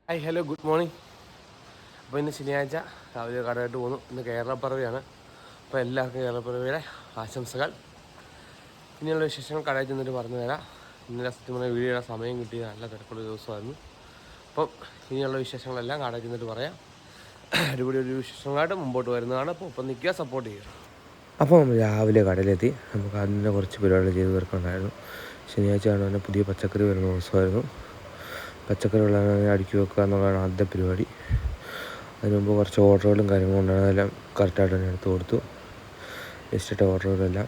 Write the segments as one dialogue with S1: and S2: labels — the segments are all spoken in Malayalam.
S1: Hi hello good morning. അപ്പോൾ ഇന്ന് ശനിയാഴ്ച രാവിലെ കടയായിട്ട് പോകുന്നു. ഇന്ന് കേരളപ്പിറവിയാണ്. അപ്പോൾ എല്ലാവർക്കും കേരളപ്പിറവിയുടെ ആശംസകൾ. ഇനിയുള്ള വിശേഷങ്ങൾ കടയിൽ ചെന്നിട്ട് പറഞ്ഞു തരാം. ഇന്നലെ സത്യം പറഞ്ഞ വീഡിയോയുടെ സമയം കിട്ടിയത് നല്ല തിരക്കുള്ള ദിവസമായിരുന്നു. അപ്പം ഇനിയുള്ള വിശേഷങ്ങളെല്ലാം കടയിൽ ചെന്നിട്ട് പറയാം. അടിപൊളി ഒരു വിശേഷങ്ങളായിട്ട് മുമ്പോട്ട് വരുന്നതാണ്. അപ്പോൾ ഒപ്പം നിൽക്കുക, സപ്പോർട്ട് ചെയ്യുക. അപ്പോൾ നമ്മൾ രാവിലെ കടയിലെത്തി. നമുക്ക് അതിൻ്റെ കുറച്ച് പരിപാടികൾ ചെയ്ത് തീർക്കുന്നുണ്ടായിരുന്നു. ശനിയാഴ്ച ആണ് തന്നെ പുതിയ പച്ചക്കറി വരുന്ന ദിവസമായിരുന്നു. പച്ചക്കറികളെല്ലാം അടുക്കി വെക്കുക എന്നുള്ളതാണ് ആദ്യത്തെ പരിപാടി. അതിന് മുമ്പ് കുറച്ച് ഓർഡറുകളും കാര്യങ്ങളും ഉണ്ടായിരുന്നു. അതെല്ലാം കറക്റ്റായിട്ട് തന്നെ എടുത്ത് കൊടുത്തു. ലിസ്റ്റിട്ട ഓർഡറുകളെല്ലാം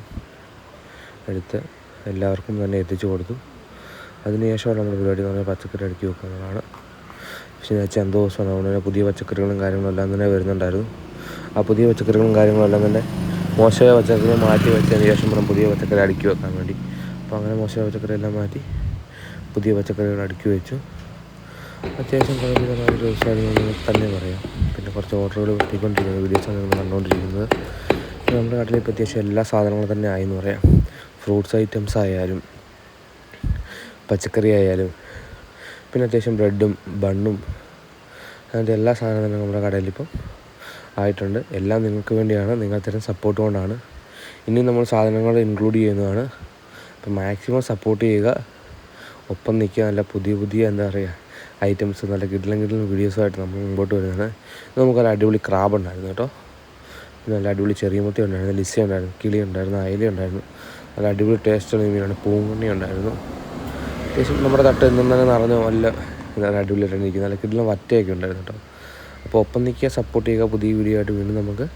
S1: എടുത്ത് എല്ലാവർക്കും തന്നെ എത്തിച്ചു കൊടുത്തു. അതിനുശേഷമാണ് നമ്മുടെ പരിപാടി എന്ന് പറഞ്ഞാൽ പച്ചക്കറി അടുക്കി വെക്കുക എന്നുള്ളതാണ്. ശനിയാഴ്ച എന്തോ ദിവസമാണ് അതുകൊണ്ട് തന്നെ പുതിയ പച്ചക്കറികളും കാര്യങ്ങളും എല്ലാം തന്നെ വരുന്നുണ്ടായിരുന്നു. ആ പുതിയ പച്ചക്കറികളും കാര്യങ്ങളെല്ലാം തന്നെ മോശമായ പച്ചക്കറി മാറ്റി വെച്ചതിന് ശേഷം വേണം പുതിയ പച്ചക്കറി അടുക്കി വെക്കാൻ വേണ്ടി. അപ്പോൾ അങ്ങനെ മോശമായ പച്ചക്കറി എല്ലാം മാറ്റി പുതിയ പച്ചക്കറികൾ അടുക്കി വെച്ചു. അത്യാവശ്യം കുഴപ്പമില്ലാത്ത ഒരു ദിവസമായിരുന്നു തന്നെ പറയാം. പിന്നെ കുറച്ച് ഓർഡറുകൾ എത്തിക്കൊണ്ടിരിക്കുന്നത് വീഡിയോസാണ് നിങ്ങൾ കണ്ടുകൊണ്ടിരിക്കുന്നത്. നമ്മുടെ കടയിൽ ഇപ്പോൾ അത്യാവശ്യം എല്ലാ സാധനങ്ങളും തന്നെ ആയെന്ന് പറയാം. ഫ്രൂട്ട്സ് ഐറ്റംസ് ആയാലും പച്ചക്കറി ആയാലും പിന്നെ അത്യാവശ്യം ബ്രെഡും ബണ്ണും അങ്ങനത്തെ എല്ലാ സാധനങ്ങളും നമ്മുടെ കടയിലിപ്പം ആയിട്ടുണ്ട്. എല്ലാം നിങ്ങൾക്ക് വേണ്ടിയാണ്, നിങ്ങൾ തരുന്ന സപ്പോർട്ട് കൊണ്ടാണ്. ഇനി നമ്മൾ സാധനങ്ങൾ ഇൻക്ലൂഡ് ചെയ്യുന്നതാണ്. അപ്പം മാക്സിമം സപ്പോർട്ട് ചെയ്യുക, ഒപ്പം നിൽക്കുക. നല്ല പുതിയ എന്താ പറയുക ഐറ്റംസ്, നല്ല കിടിലൻ വീഡിയോസുമായിട്ട് നമ്മൾ മുമ്പോട്ട് വരുന്നതാണ്. നമുക്കൊരു അടിപൊളി ക്രാബ് ഉണ്ടായിരുന്നു കേട്ടോ. നല്ല അടിപൊളി ചെറിയ മുത്തി ഉണ്ടായിരുന്നു, ലിസ ഉണ്ടായിരുന്നു, കിളി ഉണ്ടായിരുന്നു, അയല ഉണ്ടായിരുന്നു. നല്ല അടിപൊളി ടേസ്റ്റുള്ള മീനാണ്. പൂങ്കണ്ണി ഉണ്ടായിരുന്നു. അത്യാവശ്യം നമ്മുടെ തട്ട് എന്നും തന്നെ നിറഞ്ഞ നല്ല അടിപൊളിയായിട്ടാണ് ഇരിക്കുന്നത്. നല്ല കിടിലൻ വറ്റയൊക്കെ ഉണ്ടായിരുന്നു കേട്ടോ. അപ്പോൾ ഒപ്പം നിൽക്കുക, സപ്പോർട്ട് ചെയ്യുക. പുതിയ വീഡിയോ ആയിട്ട് വീണ്ടും നമുക്ക്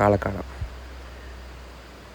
S1: നാളെ കാണാം.